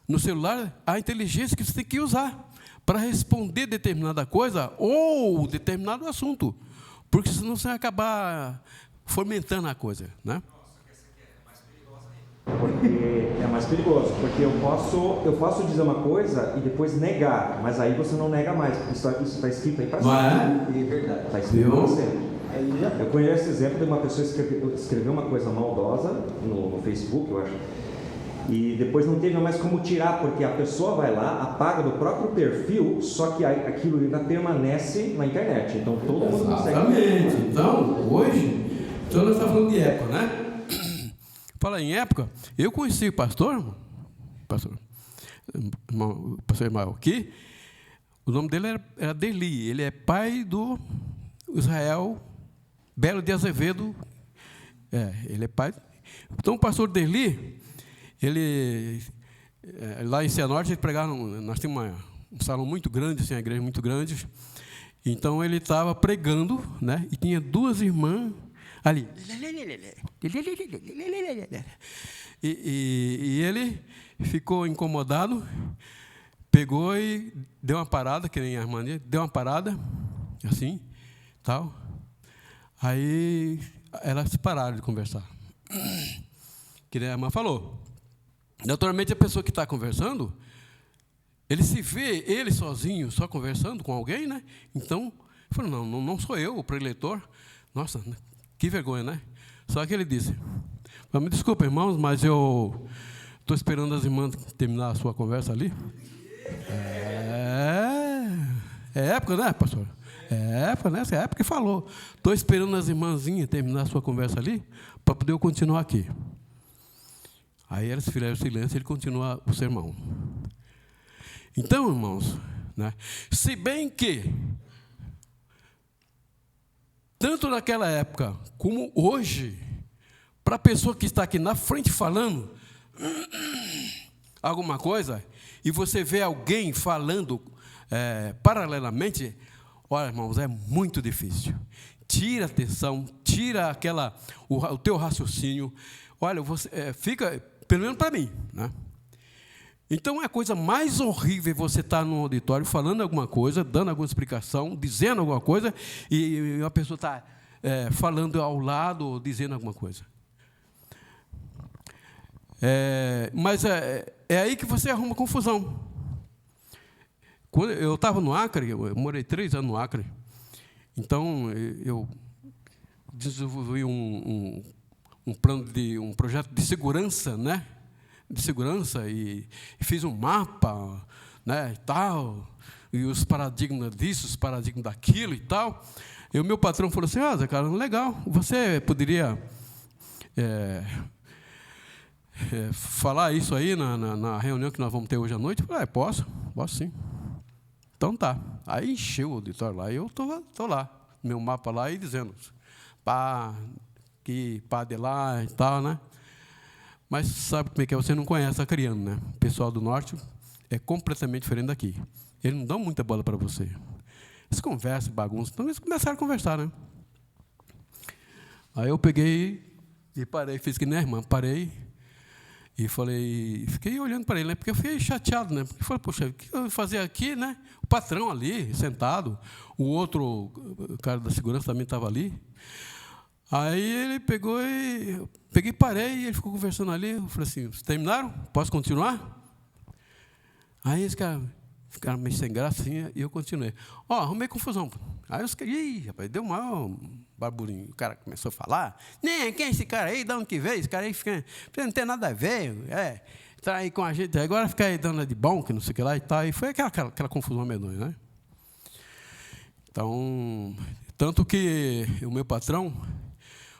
no celular a inteligência que você tem que usar para responder determinada coisa ou determinado assunto, porque senão você vai acabar fomentando a coisa, né? Porque é mais perigoso, porque eu posso dizer uma coisa e depois negar, mas aí você não nega mais, porque isso está escrito aí para sempre. É verdade. Está escrito para sempre. Eu conheço esse exemplo de uma pessoa que escreveu uma coisa maldosa no Facebook, eu acho, e depois não teve mais como tirar, porque a pessoa vai lá, apaga do próprio perfil, só que aquilo ainda permanece na internet. Então todo mundo consegue. Exatamente. Então, hoje, nós estamos falando de época, né? Fala em época, eu conheci o pastor Ismael, que o nome dele era Deli, ele é pai do Israel Belo de Azevedo, ele é pai. Então o pastor Deli, ele, lá em Cianorte, eles pregaram, nós temos um salão muito grande, assim, uma igreja muito grande, então ele estava pregando, né, e tinha duas irmãs ali. E ele ficou incomodado, pegou e deu uma parada, que nem a irmã dele, deu uma parada, assim, tal. Aí elas pararam de conversar. Que nem a irmã falou. Naturalmente, a pessoa que está conversando, ele se vê, ele sozinho, só conversando com alguém, né? Então, ele falou, não sou eu, o preletor. Nossa, que vergonha, né? Só que ele disse, me desculpa, irmãos, mas eu estou esperando as irmãs terminar a sua conversa ali. É época, né, pastor? É época, né? Essa é a época que falou. Estou esperando as irmãzinhas terminar a sua conversa ali, para poder eu continuar aqui. Aí elas fizeram silêncio e ele continua o sermão. Então, irmãos, né, se bem que, tanto naquela época como hoje, para a pessoa que está aqui na frente falando alguma coisa, e você vê alguém falando paralelamente, olha, irmãos, é muito difícil. Tira a atenção, tira o teu raciocínio. Olha, você fica, pelo menos para mim, né? Então, é a coisa mais horrível você estar num auditório falando alguma coisa, dando alguma explicação, dizendo alguma coisa, e a pessoa está falando ao lado, dizendo alguma coisa. Mas é aí que você arruma confusão. Quando eu estava no Acre, eu morei 3 anos no Acre, então eu desenvolvi um projeto de segurança, né? De segurança, e fiz um mapa, né, e tal, e os paradigmas disso, os paradigmas daquilo e tal. E o meu patrão falou assim, Zé Carlos, legal, você poderia falar isso aí na reunião que nós vamos ter hoje à noite? Eu falei, posso sim. Então tá. Aí encheu o auditório lá, e eu estou lá, meu mapa lá, e dizendo, pá de lá e tal, né? Mas sabe como é que é? Você não conhece a Acreano, né? O pessoal do norte é completamente diferente daqui. Eles não dão muita bola para você. Eles conversam, bagunçam. Então, eles começaram a conversar, né? Aí eu peguei e parei, fiz que nem a irmã, parei e falei, fiquei olhando para ele, né? Porque eu fiquei chateado, né? Porque eu falei, poxa, o que eu vou fazer aqui, né? O patrão ali, sentado, o outro cara da segurança também estava ali. Aí ele pegou e... Peguei, parei, e ele ficou conversando ali. Eu falei assim, vocês terminaram? Posso continuar? Aí esse cara ficaram meio sem graça, assim, e eu continuei. Arrumei confusão. Aí os caras, rapaz, deu um maior barburinho. O cara começou a falar, quem é esse cara aí? De onde que veio? Esse cara aí fica, não tem nada a ver, tá aí com a gente, agora fica aí dando de bom, que não sei o que lá e tal. E foi aquela confusão medonha, né? Então, tanto que o meu patrão,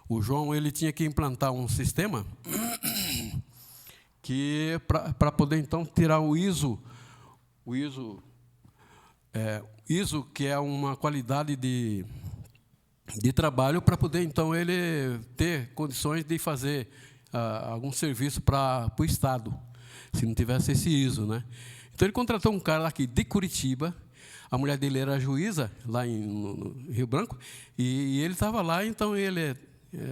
o João, ele tinha que implantar um sistema que para poder, então, tirar o ISO, que é uma qualidade de trabalho, para poder, então, ele ter condições de fazer algum serviço para o Estado, se não tivesse esse ISO, né? Então, ele contratou um cara aqui de Curitiba, a mulher dele era juíza, lá no Rio Branco, e ele estava lá, então, ele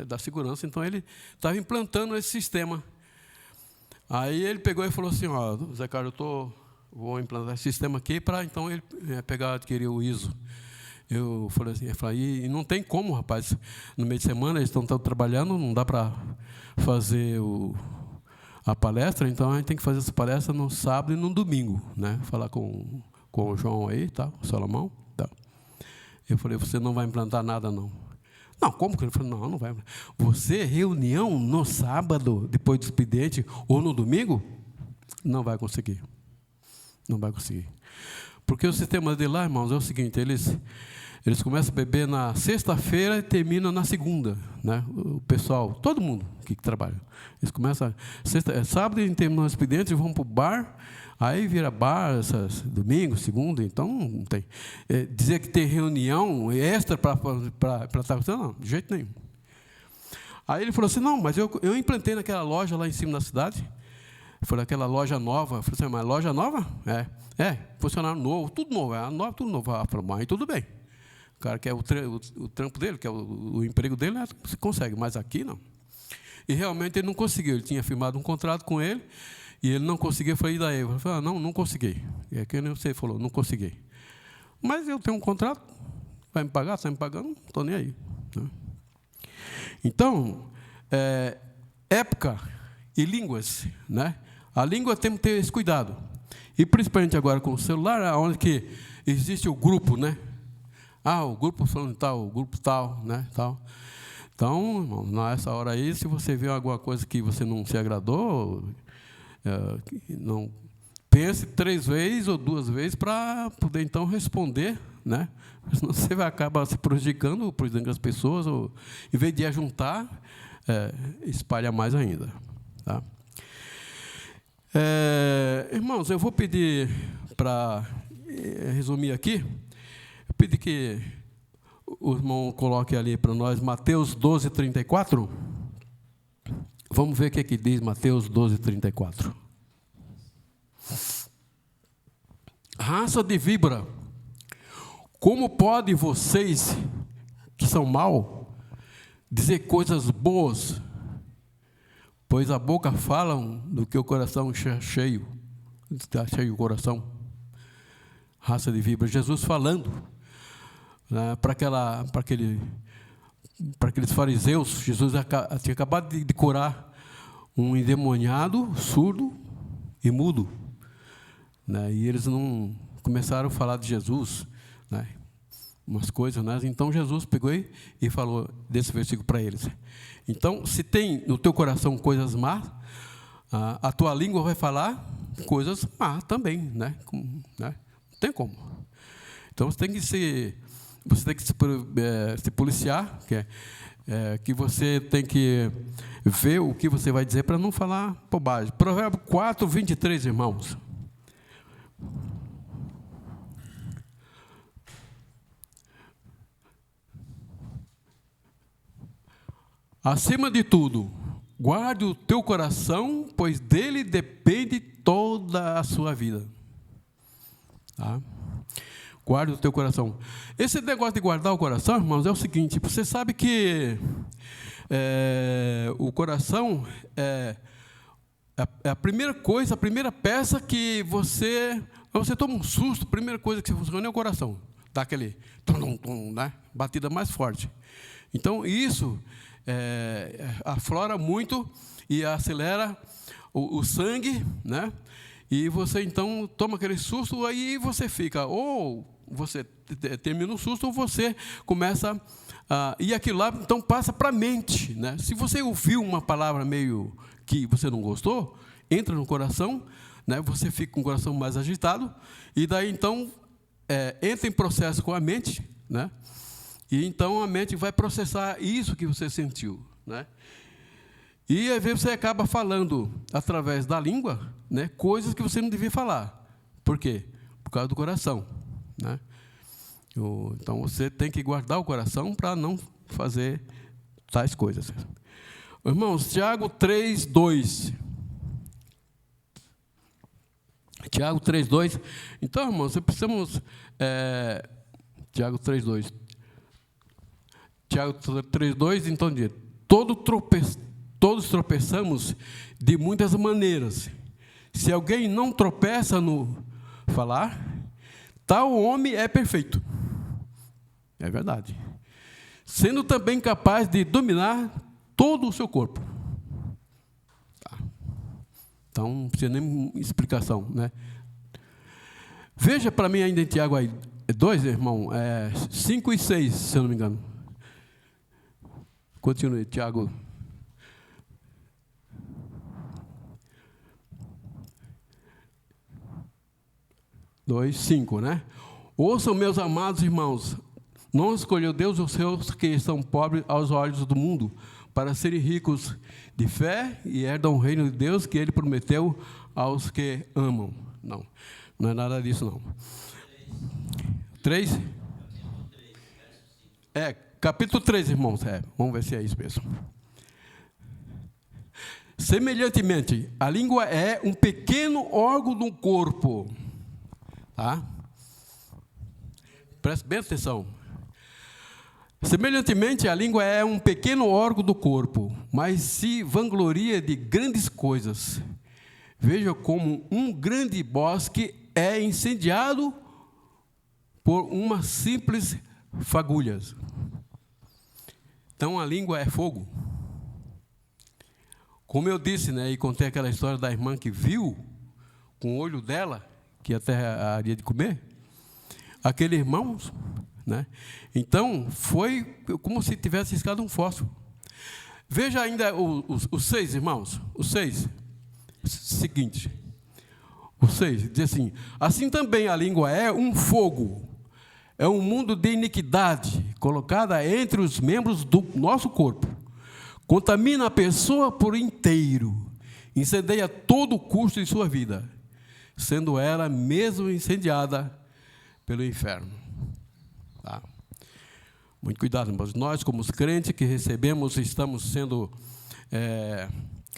da segurança, então ele estava implantando esse sistema. Aí ele pegou e falou assim, Zé Carlos, vou implantar esse sistema aqui para, então, ele adquirir o ISO. Eu falei assim, e não tem como, rapaz, no meio de semana eles estão trabalhando, não dá para fazer a palestra, então a gente tem que fazer essa palestra no sábado e no domingo, né? Falar com o João aí, tá? O Salomão, tá? Eu falei, você não vai implantar nada, não. Não, como que ele falou? Não vai. Você, reunião no sábado, depois do expediente, ou no domingo? Não vai conseguir. Não vai conseguir. Porque o sistema de lá, irmãos, é o seguinte, eles começam a beber na sexta-feira e terminam na segunda, né? O pessoal, todo mundo que trabalha. Eles começam sábado e terminam o expediente e vão para o bar. Aí vira bar, domingo, segunda, então não tem. Dizer que tem reunião extra para estar acontecendo, não, de jeito nenhum. Aí ele falou assim, não, mas eu implantei naquela loja lá em cima da cidade. Foi aquela loja nova. Eu falei assim, mas loja nova? Funcionário novo, tudo novo, tudo novo. Eu falei, mas tudo bem. O cara quer o trampo dele, quer o emprego dele, você consegue, mas aqui não. E realmente ele não conseguiu, ele tinha firmado um contrato com ele, e ele não conseguiu, eu falei, e daí? Eu falei, não consegui. É que nem você falou, não consegui. Mas eu tenho um contrato, vai me pagar, está me pagando, não estou nem aí. Né? Então, época e línguas, né? A língua tem que ter esse cuidado. E principalmente agora com o celular, onde que existe o grupo, né? O grupo falando tal, o grupo tal, né? Tal. Então, irmão, nessa hora aí, se você vê alguma coisa que você não se agradou, não pense 3 vezes ou 2 vezes para poder então responder, né? Senão você vai acabar se prejudicando as pessoas, ou em vez de ajuntar, espalha mais ainda, tá? Irmãos, eu vou pedir para resumir aqui, eu pedi que o irmão coloque ali para nós Mateus 12:34. Vamos ver o que diz Mateus 12:34. Raça de víbora, como pode vocês, que são maus, dizer coisas boas? Pois a boca falam do que o coração está cheio. Está cheio o coração. Raça de víbora. Jesus falando, né, para aqueles fariseus. Jesus tinha acabado de curar um endemoniado, surdo e mudo, né? E eles não começaram a falar de Jesus, né? Umas coisas, né? Então Jesus pegou e falou desse versículo para eles. Então, se tem no teu coração coisas más, a tua língua vai falar coisas más também, né? Não tem como. Então, você tem que se policiar, que você tem que ver o que você vai dizer para não falar bobagem. Provérbio 4, 23, irmãos. Acima de tudo, guarde o teu coração, pois dele depende toda a sua vida. Tá? Guarde o teu coração. Esse negócio de guardar o coração, irmãos, é o seguinte: você sabe que o coração é a primeira coisa, a primeira peça que você toma um susto, a primeira coisa que funciona é o coração. Dá aquele tum, né? Batida mais forte. Então, isso aflora muito e acelera o sangue, né? E você, então, toma aquele susto, aí você fica, ou você termina o susto, ou você começa e aquilo lá, então, passa para a mente, né? Se você ouviu uma palavra meio que você não gostou, entra no coração, né? Você fica com o coração mais agitado, e daí, então, entra em processo com a mente, né? E então a mente vai processar isso que você sentiu, né? E às vezes você acaba falando através da língua, né, coisas que você não devia falar. Por quê? Por causa do coração, né? Então você tem que guardar o coração para não fazer tais coisas. Irmãos, Tiago 3:2. Tiago 3:2. Então, irmãos, precisamos Tiago 3:2. Tiago 3:2, então diz: todos tropeçamos de muitas maneiras. Se alguém não tropeça no falar, tal homem é perfeito. É verdade. Sendo também capaz de dominar todo o seu corpo. Tá. Então, não precisa nem explicação, né? Veja para mim ainda em Tiago 2, irmão, 5 e 6, se eu não me engano. Continue, Tiago. Dois, 5, né? Ouçam, meus amados irmãos, não escolheu Deus os seus que são pobres aos olhos do mundo, para serem ricos de fé e herdam o reino de Deus que Ele prometeu aos que amam. Não, não é nada disso, não. 3? Capítulo 3, irmãos. Vamos ver se é isso mesmo. Semelhantemente, a língua é um pequeno órgão do corpo. Tá? Preste bem atenção. Semelhantemente, a língua é um pequeno órgão do corpo, mas se vangloria de grandes coisas. Veja como um grande bosque é incendiado por uma simples fagulha. Então, a língua é fogo. Como eu disse, né, e contei aquela história da irmã que viu com o olho dela que a terra haria de comer, aquele irmão, né? Então, foi como se tivesse riscado um fósforo. Veja ainda os 6, irmãos. Os 6. Seguinte. Os 6 diz assim: assim também a língua é um fogo. É um mundo de iniquidade colocada entre os membros do nosso corpo. Contamina a pessoa por inteiro. Incendeia todo o curso de sua vida, sendo ela mesmo incendiada pelo inferno. Tá? Muito cuidado, irmãos. Nós, como os crentes que recebemos, estamos sendo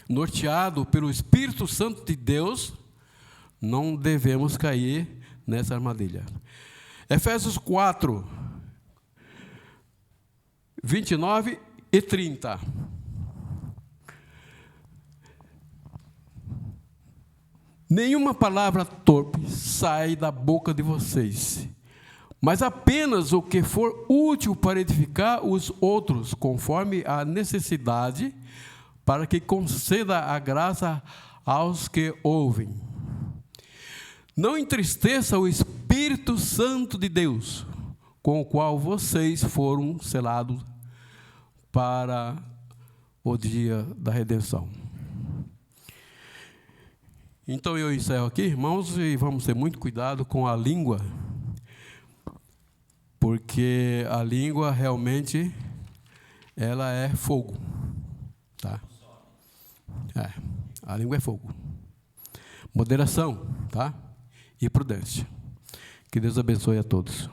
norteados pelo Espírito Santo de Deus, não devemos cair nessa armadilha. Efésios 4, 29 e 30. Nenhuma palavra torpe sai da boca de vocês, mas apenas o que for útil para edificar os outros, conforme a necessidade, para que conceda a graça aos que ouvem. Não entristeça o Espírito Santo de Deus, com o qual vocês foram selados para o dia da redenção. Então eu encerro aqui, irmãos, e vamos ter muito cuidado com a língua. porque a língua realmente ela é fogo, tá? A língua é fogo. Moderação, tá? E prudência. Que Deus abençoe a todos.